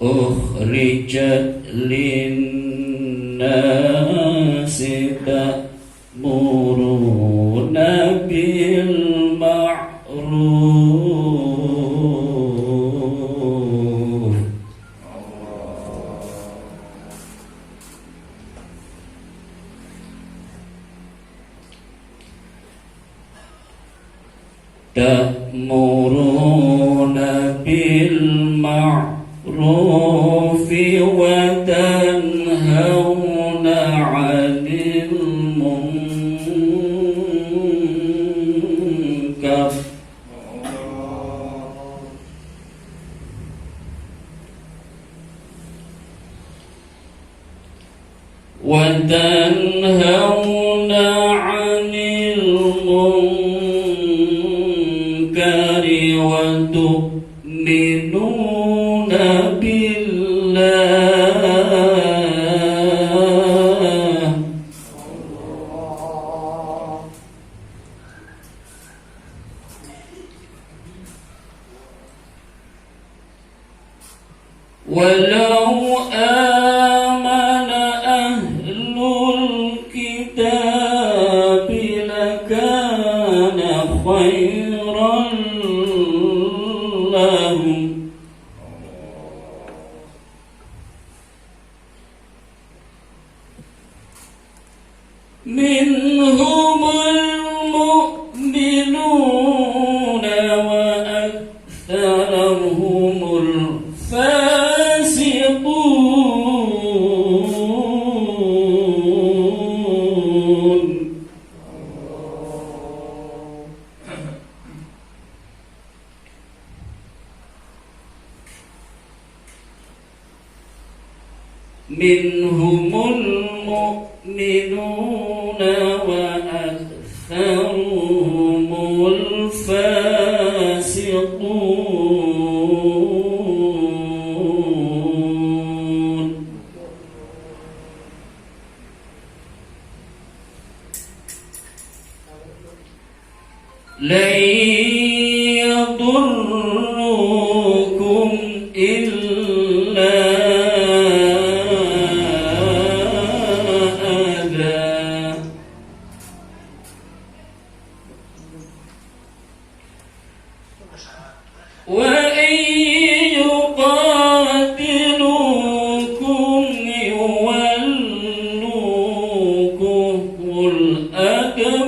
أخرجت للناس تأمرون بالمعروف تأمرون بالمعروف وتنهون عن المنكر وتنهون عن المنكر وتؤمنون بالله ولو آمن أهل الكتاب لكان خيرا لهم منهم المؤمنون وأكثرهم الفاسقون منهم المؤمنون وأكثرهم الفاسقون لن يضركم إلا أذى وإن يقاتلوكم يولوكم الأدبار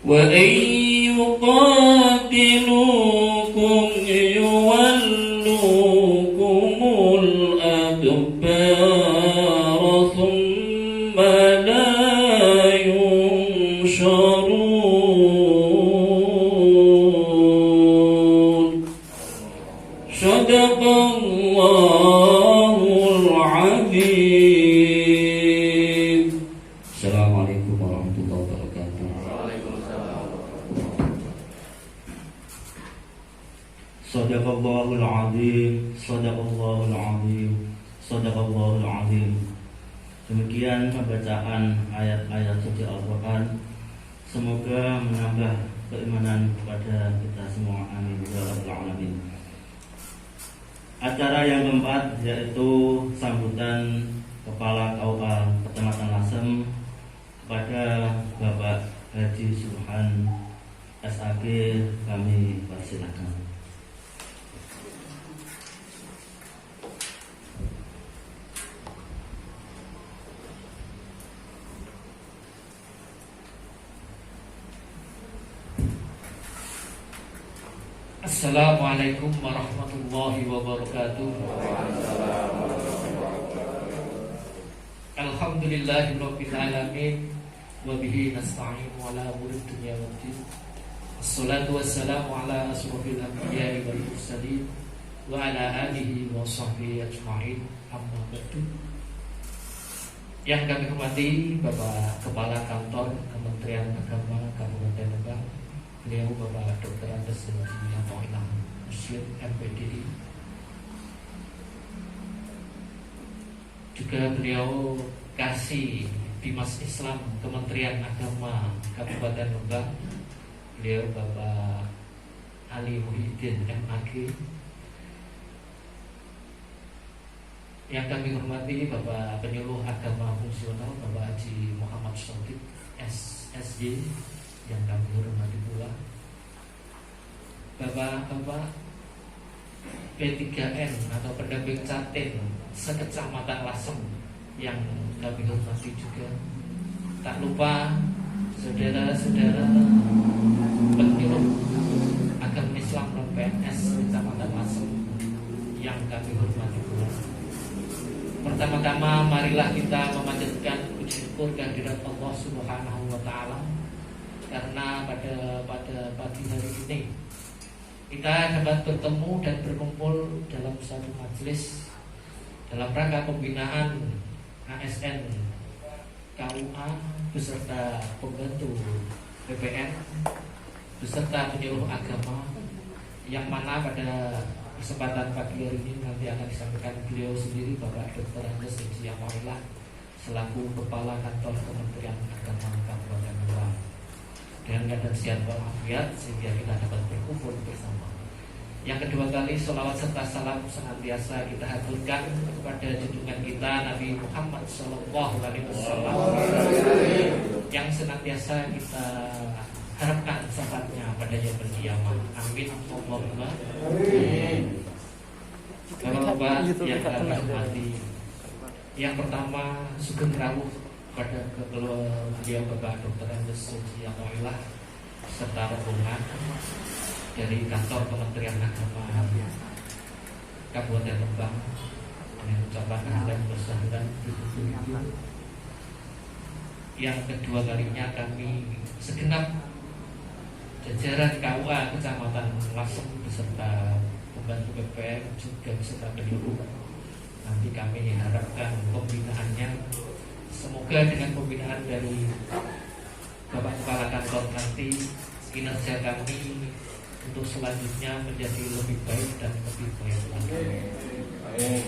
وإن يقاتلوكم يولوكم الأدبار ثم لا ينشرون صدق الله العظيم. Assalamualaikum warahmatullahi wabarakatuh. Sadaqallahul azim, sadaqallahul azim, sadaqallahul azim. Demikian pembacaan ayat-ayat suci Al-Quran. Semoga menambah keimanan kepada kita semua. Amin ya rabbal alamin. Acara yang keempat yaitu sambutan Kepala KUA Kecamatan Lasem kepada Bapak Haji Subhan SAG, kami persilakan. Assalamualaikum warahmatullahi wabarakatuh. Alhamdulillahirabbil alamin wa bihi nasta'inu ala umuri dunya waddin. Assalatu wassalamu ala asrofil anbiya'i wal mursalin wa ala alihi wa sahbihi ajma'in. Amma ba'du. Yang kami hormati Bapak Kepala Kantor Kementerian Agama Kabupaten Lebak, beliau Bapak Dr. Andes Muhammad Muslim MPDI. Juga beliau kasih Bimas Islam Kementerian Agama Kabupaten Rembang, beliau Bapak Ali Muhyiddin MAG. Yang kami hormati Bapak Penyuluh Agama Fungsional Bapak Haji Muhammad Shokit SSY, yang kami hormati pula Bapak-bapak P3N atau pendamping Catin sekecamatan Lasem yang kami hormati juga. Tak lupa saudara-saudara penyuluh agama Islam non PNS kecamatan Lasem yang kami hormati pula. Pertama-tama marilah kita memanjatkan puji syukur kehadirat Allah Subhanahu wa taala, karena pada pagi hari ini kita dapat bertemu dan berkumpul dalam satu majelis dalam rangka pembinaan ASN KUA beserta pembantu PPN beserta penyuluh agama, yang mana pada kesempatan pagi hari ini nanti akan disampaikan beliau sendiri Bapak Dr. Andes Yamarila selaku Kepala Kantor Kementerian Agama Kabupaten Rembang. Dengan keadaan sehat walafiat sehingga kita dapat berkumpul bersama. Yang kedua kali sholawat serta salam senantiasa kita haturkan kepada junjungan kita Nabi Muhammad Sallallahu Alaihi Wasallam yang senantiasa kita harapkan syafaatnya pada yaumul kiamah. Amin Allahumma amin. Bapak-bapak yang kami hormati, yang pertama sugeng rawuh pada beliau Bapak Dr. Andes Yamarila serta rombongan dari kantor Kementerian Agama Kabupaten Rembang dengan ucapan ahlan bersahlan. Yang kedua kalinya kami segenap jajaran KUA Kecamatan Lasem beserta pembantu PPN juga beserta penyuluh, nanti kami harapkan pembinaannya semoga dengan pembinaan dari Bapak Kepala Kantor nanti kinerja kami untuk selanjutnya menjadi lebih baik dan lebih baik lagi.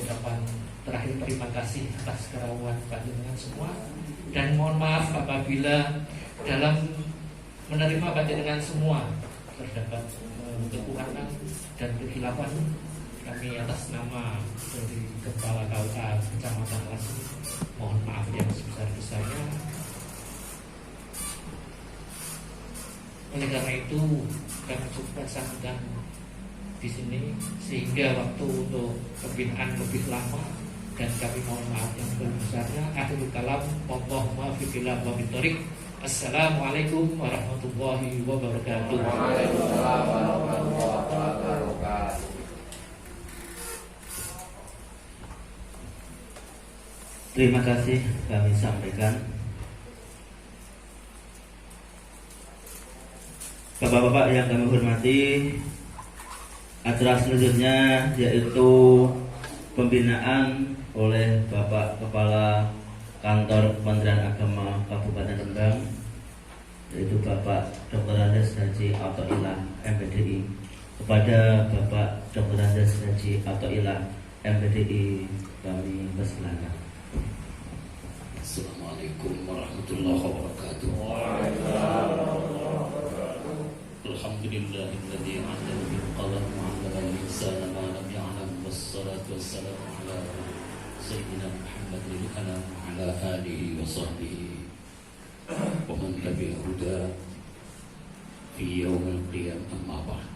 Ucapan terakhir terima kasih atas kerawan panjenengan semua, dan mohon maaf apabila dalam menerima panjenengan semua terdapat kekurangan dan kekhilafan. Kami atas nama dari Kepala KUA Kecamatan Lasem mohon maaf yang sebesar-besarnya. Oleh karena itu kami coba sambungkan di sini sehingga waktu untuk pembinaan lebih lama, dan kami mohon maaf yang sebesar-besarnya. Akhirul kalam, Allahumma fiqillah wa bitorik. Assalamualaikum warahmatullahi wabarakatuh. Waalaikumsalam warahmatullahi wabarakatuh. Terima kasih kami sampaikan. Bapak-bapak yang kami hormati, acara selanjutnya yaitu pembinaan oleh Bapak Kepala Kantor Kementerian Agama Kabupaten Rembang, yaitu Bapak Dr. Andes Haji Athoillah MPDI, kepada Bapak Dr. Andes Haji Athoillah MPDI kami persilakan. Assalamualaikum warahmatullahi wabarakatuh. Alhamdulillahilladzi 'allama bil qalam wa 'allama al-insana ma lam ya'lam, wassalatu wassalamu ala sayyidina Muhammadin wa ala alihi wa sahbihi wa man tabi'a huda fi yaumil qiyamah, amma ba'd.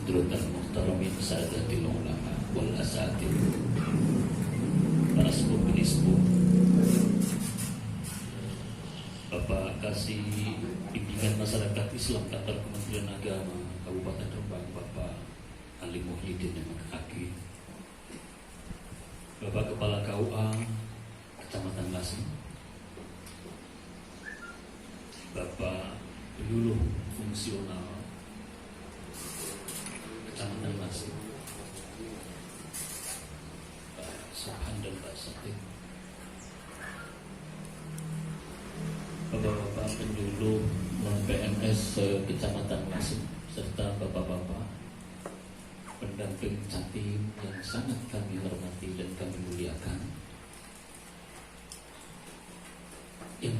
Hadratul muhtaramin sadatil ulama wal asatir, para sepuh penispuh, Bapak Kasih Bimbingan Masyarakat Islam Kantor Kementerian Agama Kabupaten Rembang, Bapak Ali Muhyiddin MAG, Bapak Kepala KUA Kecamatan Lasem, Bapak Penyuluh Fungsional Kecamatan Lasem, Pak Subhan dan Pak Sotik, Bapak-bapak penyuluh PNS Kecamatan Lasem, serta bapak-bapak pendamping Catim yang sangat kami hormati dan kami muliakan.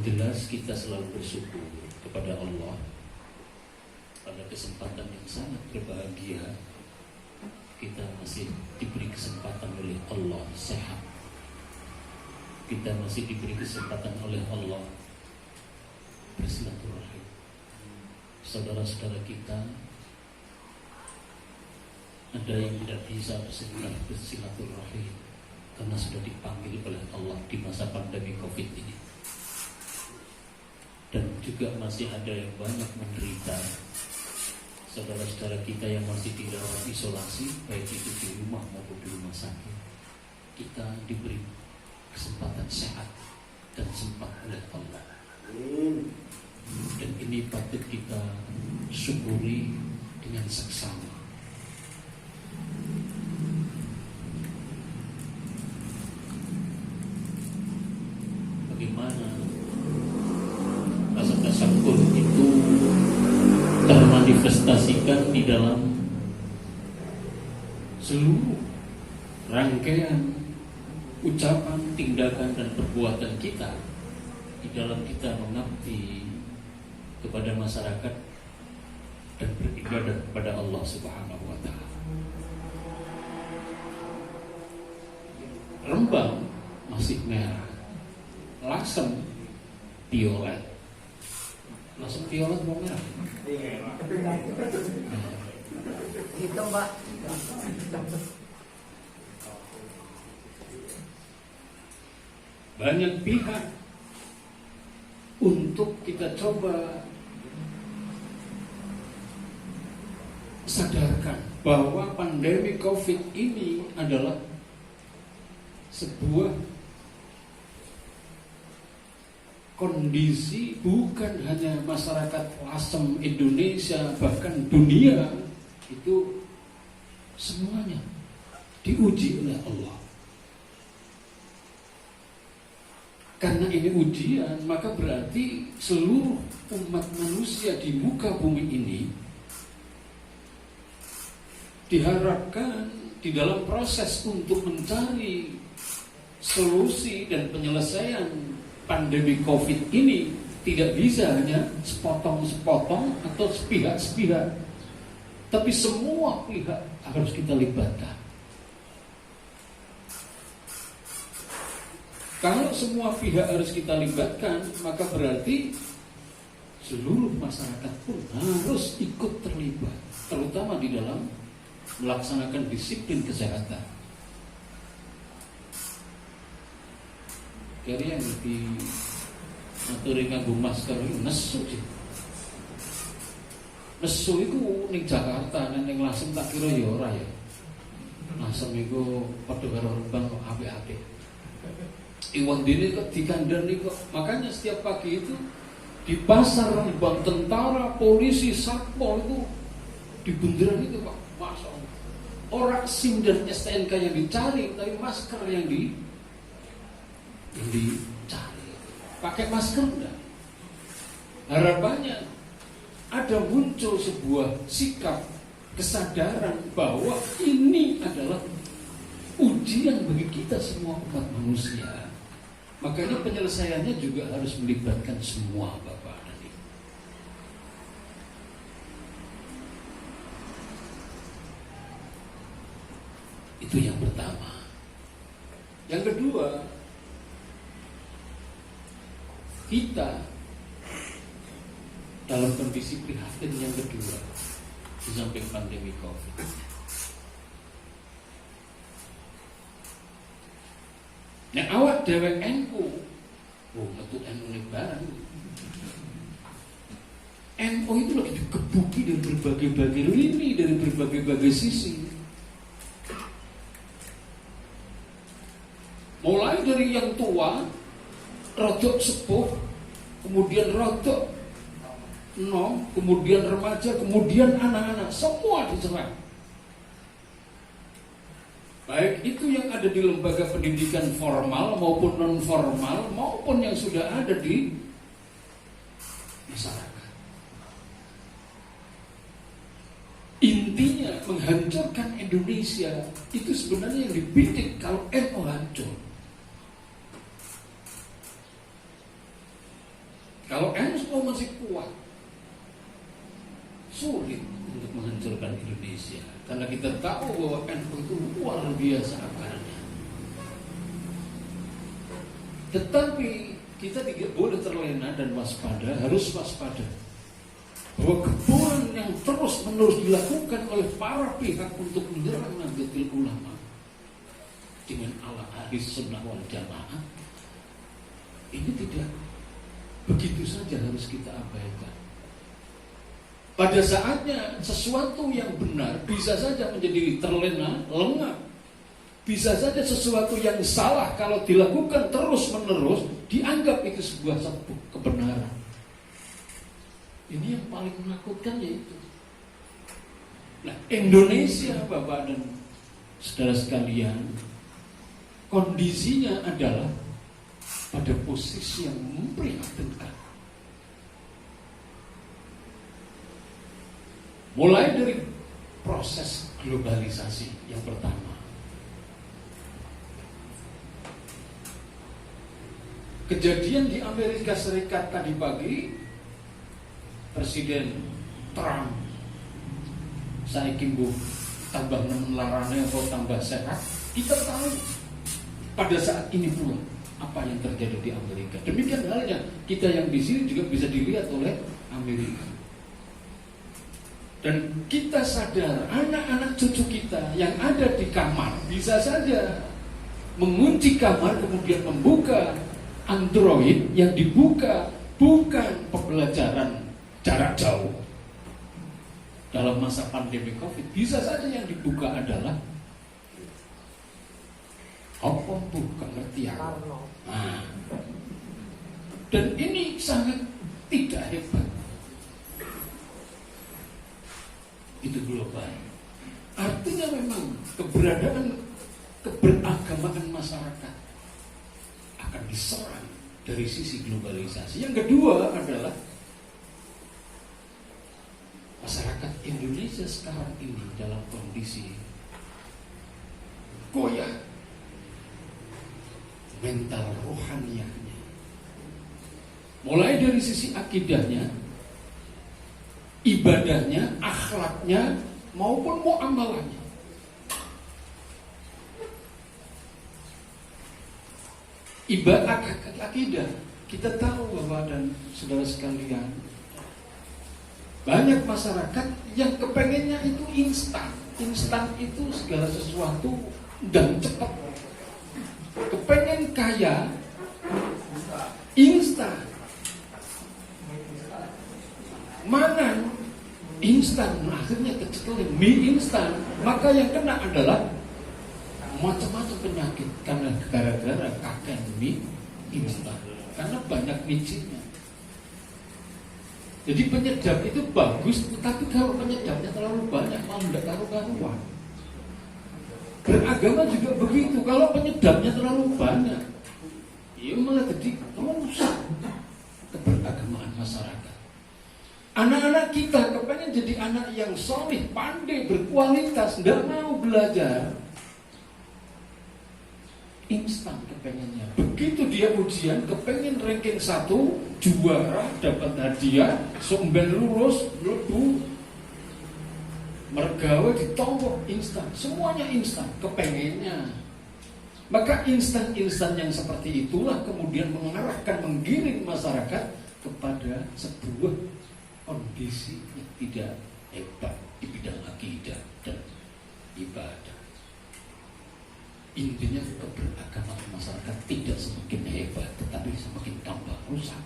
jelas kita selalu bersyukur kepada Allah pada kesempatan yang sangat berbahagia kita masih diberi kesempatan oleh Allah sehat. Kita masih diberi kesempatan oleh Allah bersilaturahim. Saudara-saudara kita ada yang tidak bisa bersilaturahim karena sudah dipanggil oleh Allah di masa pandemi COVID ini. Dan juga masih ada yang banyak menderita. Saudara-saudara kita yang masih dirawat isolasi, baik itu di rumah maupun di rumah sakit, kita diberi kesempatan sehat dan sempat oleh Allah. Dan ini patut kita syukuri dengan seksama. Bagaimana rasa syukur itu termanifestasikan di dalam seluruh rangkaian ucapan, tindakan, dan perbuatan kita di dalam kita mengabdi kepada masyarakat dan beribadah kepada Allah Subhanahu wa Ta'ala. Rembang masih merah, Lasem violet. Lasem violet mau merah. Hitam, Pak. Banyak pihak untuk kita coba sadarkan bahwa pandemi COVID ini adalah sebuah kondisi bukan hanya masyarakat Lasem Indonesia, bahkan dunia itu semuanya diuji oleh Allah. Karena ini ujian, maka berarti seluruh umat manusia di muka bumi ini diharapkan di dalam proses untuk mencari solusi dan penyelesaian pandemi COVID ini tidak bisa hanya sepotong-sepotong atau sepihak-sepihak, tapi semua pihak harus kita libatkan. Kalau semua pihak harus kita libatkan, maka berarti seluruh masyarakat pun harus ikut terlibat, terutama di dalam melaksanakan disiplin kesehatan. Kira yang di aturi nganggo masker itu nesu sih. Nesu itu ning Jakarta, ning Lasem tak kira ya ora ya. Lasem iku padha karo Rembang kok apik-apik. Iwan dini kok dikandani kok. Makanya setiap pagi itu di pasar Rembang, tentara, polisi, satpol itu di bundaran itu Pak. Masya Allah. Orang SIM dan STNK yang dicari, tapi masker yang dicari. Pakai masker enggak? Harapannya ada muncul sebuah sikap kesadaran bahwa ini adalah ujian bagi kita semua umat manusia. Makanya penyelesaiannya juga harus melibatkan semua Bapak dan Ibu. Itu yang pertama. Yang kedua, kita dalam kondisi prihatin yang kedua di samping pandemi COVID. Nah awak dewek NU, betul NU ini barang. NU itu lagi dikebuki dari berbagai-bagai lini, dari berbagai-bagai sisi. Mulai dari yang tua, rodok sepuh, kemudian rodok nom, kemudian remaja, kemudian anak-anak, semua diserang. Baik itu yang ada di lembaga pendidikan formal maupun non formal maupun yang sudah ada di masyarakat. Intinya menghancurkan Indonesia itu sebenarnya yang dibidik kalau NU hancur. Kalau NU masih kuat, sulit untuk menghancurkan Indonesia. Karena kita tahu bahwa NU itu luar biasa akarnya. Tetapi kita tidak boleh terlena dan waspada, harus waspada. Bahwa kebohongan yang terus-menerus dilakukan oleh para pihak untuk menyerang Nahdlatul Ulama dengan ala ahli sunnah wal jamaah ini tidak begitu saja harus kita abaikan. Pada saatnya sesuatu yang benar bisa saja menjadi terlena, lengah. Bisa saja sesuatu yang salah kalau dilakukan terus-menerus dianggap itu sebuah kebenaran. Ini yang paling menakutkan yaitu. Nah, Indonesia, Bapak dan saudara sekalian, kondisinya adalah pada posisi yang memprihatinkan. Mulai dari proses globalisasi yang pertama. Kejadian di Amerika Serikat tadi pagi, Presiden Trump saya kimbu tambah larane atau tambah sehat. Kita tahu pada saat ini pula apa yang terjadi di Amerika. Demikian halnya kita yang di sini juga bisa dilihat oleh Amerika. Dan kita sadar anak-anak cucu kita yang ada di kamar bisa saja mengunci kamar kemudian membuka Android yang dibuka bukan pembelajaran jarak jauh. Dalam masa pandemi COVID bisa saja yang dibuka adalah apa bukan ngerti ya. Nah, dan ini sangat tidak hebat. Itu global. Artinya memang keberagamaan masyarakat akan diserang dari sisi globalisasi. Yang kedua adalah masyarakat Indonesia sekarang ini dalam kondisi goyah mental rohaniahnya, mulai dari sisi akidahnya, ibadahnya, akhlaknya maupun muamalahnya. Ibadah akidah, kita tahu bahwa dan saudara sekalian, banyak masyarakat yang kepengennya itu instan. Instan itu segala sesuatu dan cepat. Kepengen kaya, instan. Mana instan, akhirnya kecekelin mie instan. Maka yang kena adalah macam-macam penyakit karena gara-gara kakek mie instan. Karena banyak micinnya. Jadi penyedap itu bagus, tetapi kalau penyedapnya terlalu banyak malah tidak karu-karuan. Beragama juga begitu, kalau penyedapnya terlalu banyak, ya malah jadi rusak keberagamaan masyarakat. Anak-anak kita kepengen jadi anak yang soleh, pandai, berkualitas, tidak mau belajar. Instan kepengennya. Begitu dia ujian, kepengen ranking 1, juara, dapat hadiah, sumben lurus, lebu, mergawe ditombok, instan. Semuanya instan, kepengennya. Maka instan-instan yang seperti itulah kemudian mengarahkan, menggiring masyarakat kepada sebuah kondisi yang tidak hebat di bidang akidah dan ibadah. Intinya keberagamaan masyarakat tidak semakin hebat, tetapi semakin tambah rusak.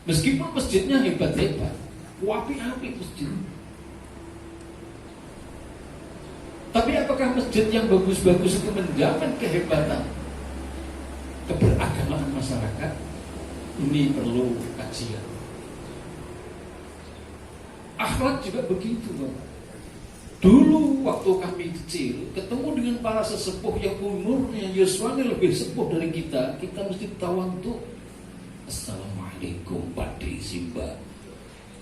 Meskipun masjidnya hebat-hebat, api-api masjid. Tapi apakah masjid yang bagus-bagus itu menjamin kehebatan keberagamaan masyarakat? Ini perlu kajian. Akhlak juga begitu, Bapak. Dulu waktu kami kecil ketemu dengan para sesepuh yang umurnya yuswanya lebih sepuh dari kita mesti tawantuk. Assalamualaikum Pakde Simba.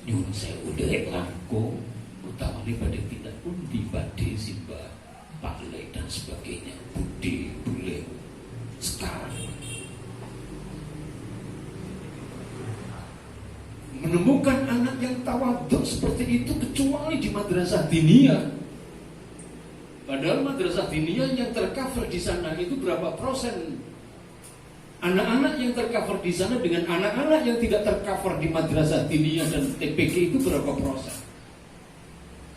Nyun sewu derek langkung utamane pada kita undi Pakde Simba, Pak Lek dan sebagainya, Budi Bule. Sekarang menemukan anak yang tawadhu seperti itu kecuali di madrasah diniyah. Padahal madrasah diniyah yang tercover di sana itu berapa persen? Anak-anak yang tercover di sana dengan anak-anak yang tidak tercover di madrasah diniyah dan TPK itu berapa persen?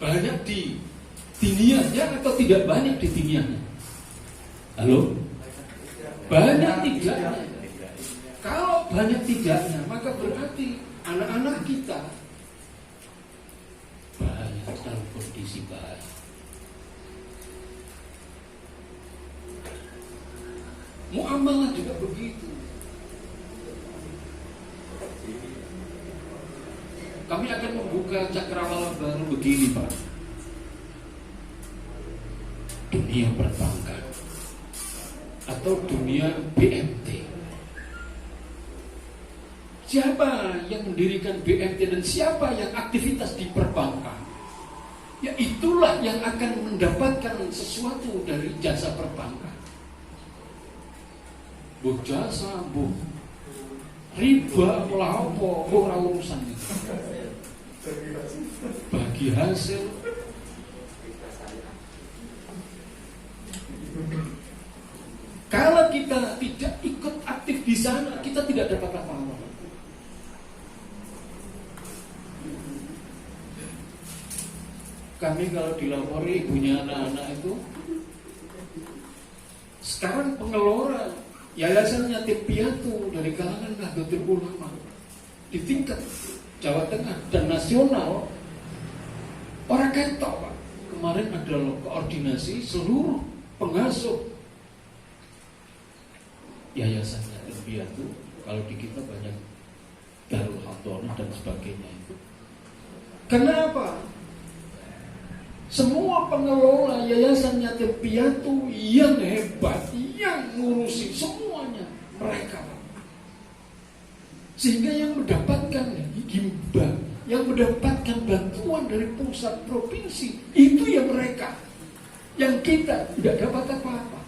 Banyak di diniyahnya atau tidak banyak di diniyahnya? Halo? Banyak tidaknya. Kalau banyak tidaknya, maka berarti anak-anak kita banyak dalam kondisi bahaya. Muamalah juga begitu. Kami akan membuka cakrawala baru begini, Pak. Dunia perbankan atau dunia BMT. Siapa yang mendirikan BMT dan siapa yang aktivitas di perbankan? Ya itulah yang akan mendapatkan sesuatu dari jasa perbankan. Buh jasa, buh riba, pola apa, ora urusan itu. Bagi hasil kalau kita tidak ikut aktif di sana, kita tidak dapat apa-apa. Kami kalau dilapori ibunya anak-anak itu, sekarang pengelola Yayasan Yatim Piatu dari kalangan Nahdlatul Ulama di tingkat Jawa Tengah dan nasional orang ketok, Pak. Kemarin ada koordinasi seluruh pengasuh Yayasan Yatim Piatu. Kalau di kita banyak Darul Hadonah dan sebagainya itu. Kenapa? Semua pengelola Yayasan Yatim Piatu yang hebat, yang ngurusi semuanya mereka. Sehingga yang mendapatkan himbah, yang mendapatkan bantuan dari pusat provinsi, itu ya mereka. Yang kita tidak dapat apa-apa.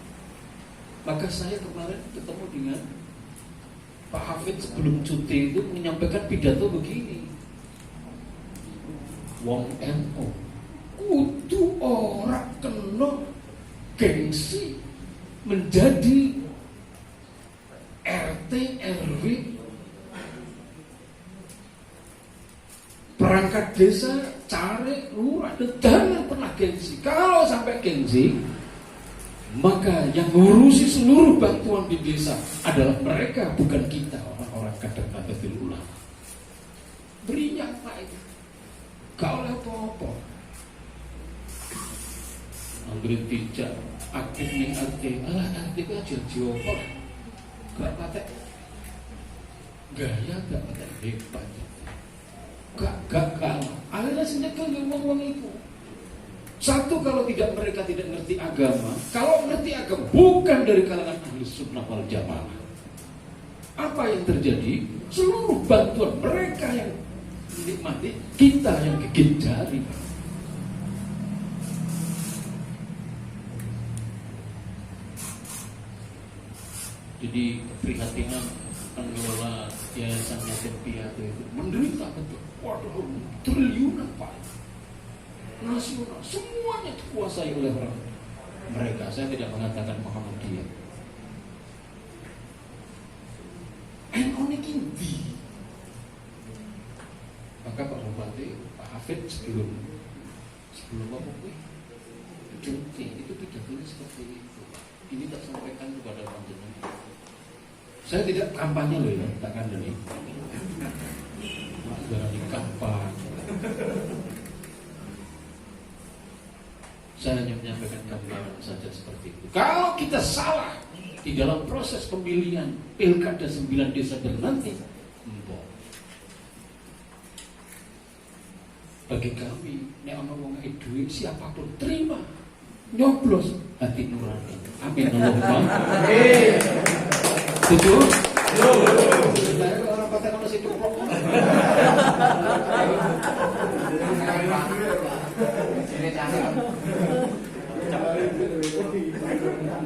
Maka saya kemarin ketemu dengan Pak Hafid sebelum cuti itu menyampaikan pidato begini. Wong NU kudu ora kena gengsi menjadi RT RW perangkat desa, caleg, lurah, jangan pernah gengsi. Kalau sampai gengsi, maka yang ngurusi seluruh bantuan di desa adalah mereka, bukan kita, orang-orang kader Nahdlatul Ulama. Berinya Pak itu, gak oleh apa-apa. Anggere tidak aktif ning RT, aktif aja jopo. Gak patek gaya, gak patek hebat. Gak kalah. Akhirnya senyekel ngomong itu. Satu, kalau mereka tidak ngerti agama. Kalau ngerti agama bukan dari kalangan Ahlus Sunnah wal Jamaah. Apa yang terjadi? Seluruh bantuan mereka yang menikmati, kita yang gigit jari. Jadi keprihatinan pengelola Yayasan Yatim Piatu itu menderita betul. Waduh, triliunan Pak. Nasional, semuanya dikuasai oleh orang mereka. Saya tidak mengatakan Muhammadiyah. Ini kinti. Maka Pak Bupati, Pak Hafid sebelum apa pun cuti itu pidatonya seperti itu. Ini tak sampaikan kepada panjenengan. Saya tidak kampanye loh ya, tak kandani. Jangan di kampanye. Saya hanya menyampaikan gambaran saja seperti itu. Kalau kita salah di dalam proses pemilihan Pilkada 9 Desember nanti, bagi kami, nek ana wong duit siapapun terima, nyoblos hati nurani. Amin Allahumma. Betul? Saya orang kata kalau situ kok.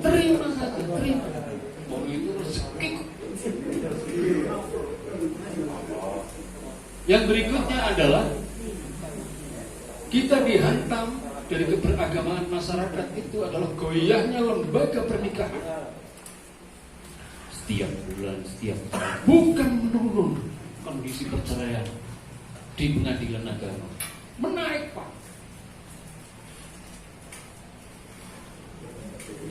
Terima saja, terima. Mau itu rezeki. Yang berikutnya adalah kita dihantam dari keberagamaan masyarakat itu adalah goyahnya lembaga pernikahan. Setiap bulan, setiap tahun. Bukan menurun kondisi perceraian di pengadilan agama, menaik Pak.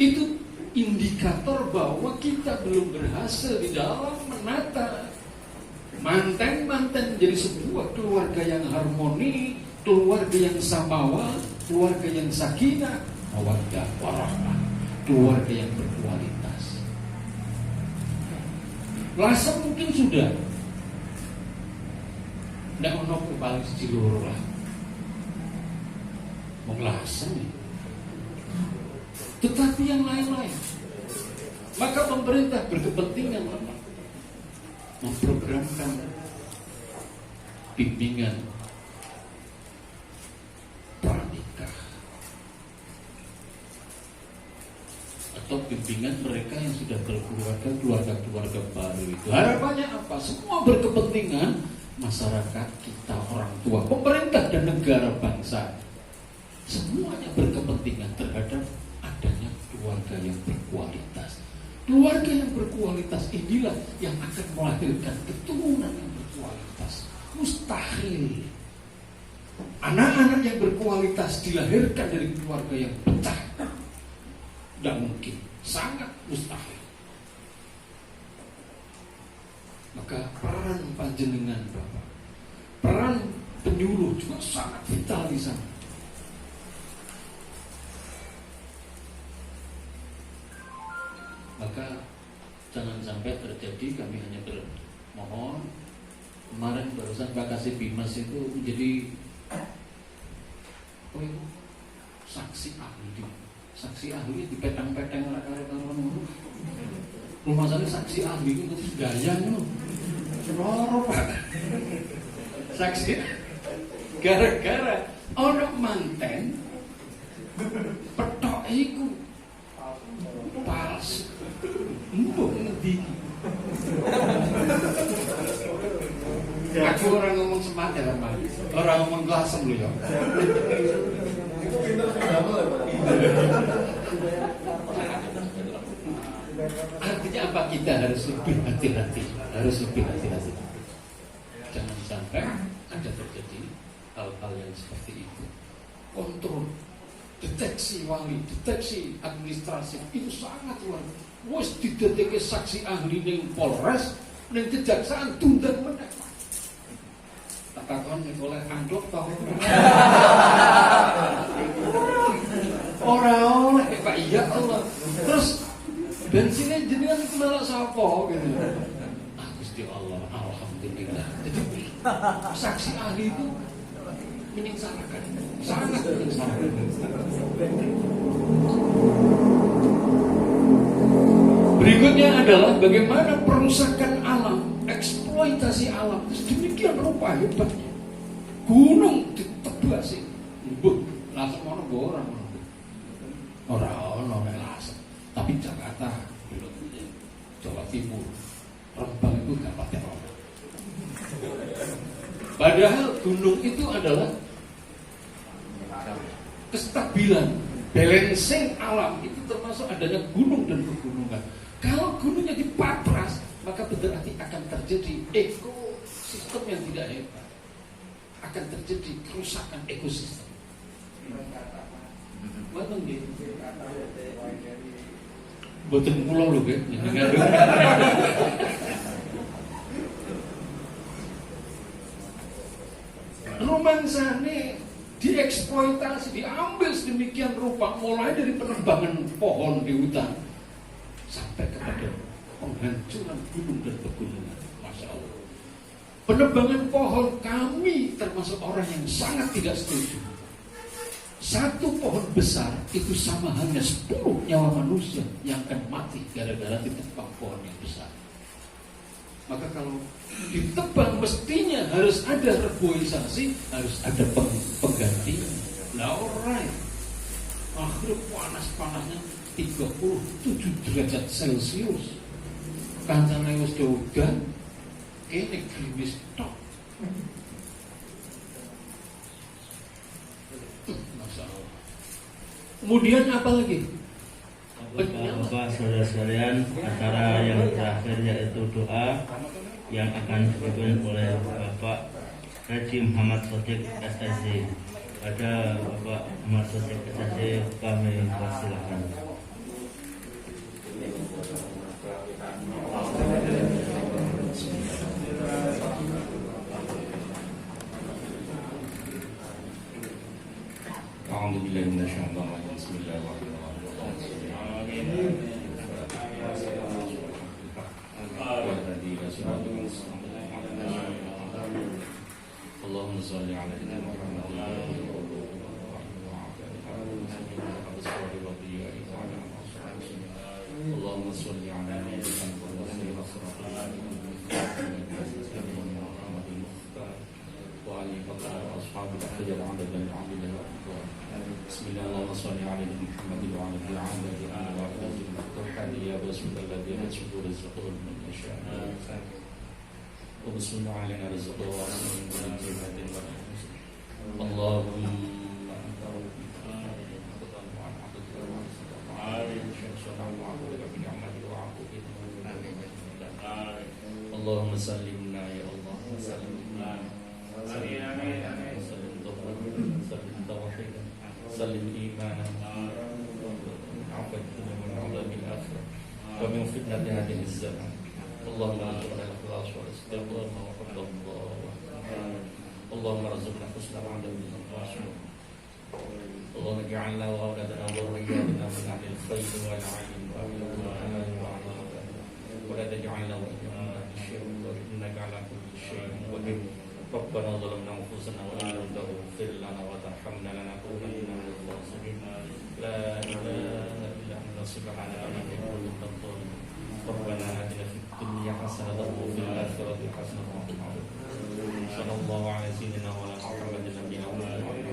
Itu indikator bahwa kita belum berhasil di dalam menata manten-manten jadi sebuah keluarga yang harmoni, keluarga yang samawa, keluarga yang sakinah, mawaddah warahmah, keluarga yang berkualitas. Lasem mungkin sudah, ndak ono paling siji loro lah, wong lasem. Tetapi yang lain-lain, maka pemerintah berkepentingan memprogramkan bimbingan pranikah atau bimbingan mereka yang sudah berkeluarga, keluarga baru itu. Harapannya apa? Semua berkepentingan, masyarakat kita, orang tua, pemerintah dan negara bangsa, semuanya berkepentingan terhadap adanya keluarga yang berkualitas. Keluarga yang berkualitas inilah yang akan melahirkan keturunan yang berkualitas. Mustahil anak-anak yang berkualitas dilahirkan dari keluarga yang pecah. Tidak mungkin, sangat mustahil. Maka peran panjenengan Bapak, peran penyuluh juga sangat vital di sana. Maka jangan sampai terjadi, kami hanya bermohon. Kemarin barusan Pak Kasih Bimas itu menjadi saksi ahli di petang-petang orang-orang rumah saya saksi ahli itu terus gaya Pak. Saksi gara-gara orang manten petok iku palsu. Mbok ngendi. Aku orang ngomong semangat ya, Pak. Orang ngomong kelasem lho ya. Artinya apa? Kita harus lebih hati-hati. Jangan sampai ada terjadi hal-hal yang seperti itu. Kontrol, deteksi wali, deteksi administrasi itu sangat luar biasa. Wes dideteksi saksi ahli ning Polres, ning kejaksaan tunda meneh. Tak takon nek oleh angklok ta ora oleh Pak, iya Allah. Terus bensinnya jenengan itu malah sapa gitu. Gusti Allah, alhamdulillah. Jadi saksi ahli itu menyengsarakan, sangat menyengsarakan. Berikutnya adalah bagaimana perusakan alam, eksploitasi alam. Demikian rupa hebatnya. Gunung ditebasi, langsung orang langsung. Tapi Jakarta, Jawa Timur, Rembang itu gak pakai orang. Padahal gunung itu adalah kestabilan, balancing alam itu termasuk adanya gunung dan pegunungan. Kalau gunungnya dipapras, maka berarti akan terjadi ekosistem yang tidak hebat. Akan terjadi kerusakan ekosistem. Betul nggih. Boten kula lho nggih. Romansane dieksploitasi, diambil sedemikian rupa, mulai dari penebangan pohon di hutan sampai kepada penghancuran gunung dan pegunungan. Masya Allah. Penebangan pohon, kami termasuk orang yang sangat tidak setuju. Satu pohon besar itu sama hanya 10 nyawa manusia yang akan mati gara-gara ditebang pohon yang besar. Maka kalau ditebang mestinya harus ada reboisasi, harus ada penggantinya. Nah alright, akhirnya panas-panasnya 37 derajat Celcius. Kancane wis udan, ini gerimis tok. Kemudian apa lagi? Bapak, saudara sekalian, acara yang terakhir yaitu doa yang akan dipimpin oleh Bapak Haji Muhammad Sodik SSC. Ada Bapak Muhammad Sodik SSC, kami persilakan. Alhamdulillah minasyaitonir Bismillahirrahmanirrahim. Allahumma shalli ala Allahumma shalli ala Bismillah, Allahumma shalli ala Muhammad wa ala ali Muhammad ya Rasulullah sudur rizqul min yasha wa bismillah alaina rizqu wa min jihatin wa Allahumma Allahumma sallimna ya Allah sallimna سلم إيمانا عفت من عذاب الآخرة ومن فتنة هذه الزمان اللهم ارزقنا الإخلاص والاستقامة وحب الله اللهم ارزقنا حسن العمل اللهم اجعلنا وأولادنا وذرياتنا من أهل الخير والعلم وأهل القرآن وعلى ولا تجعلنا وإياهم من الشر إنك على كل شيء قدير ربنا ظلمنا أنفسنا وإن لم تغفر لنا وترحمنا لنكونن من الخاسرين لا إله إلا أنت سبحانك إني كنت الظالمين ربنا آتنا في الدنيا حسنة وفي الآخرة حسنة وقنا عذاب النار صلى الله على سيدنا محمد نبينا محمد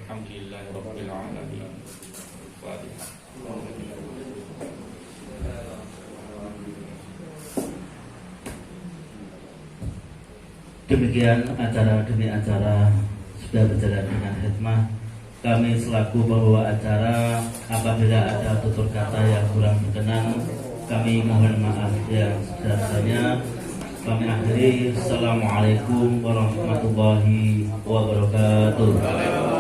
الحمد لله رب العالمين الفاتحة. Demikian acara demi acara sudah berjalan dengan hikmah. Kami selaku pembawa acara, apabila ada tutur kata yang kurang berkenan, kami mohon maaf yang sebesar-besarnya. Kami akhiri. Assalamualaikum warahmatullahi wabarakatuh.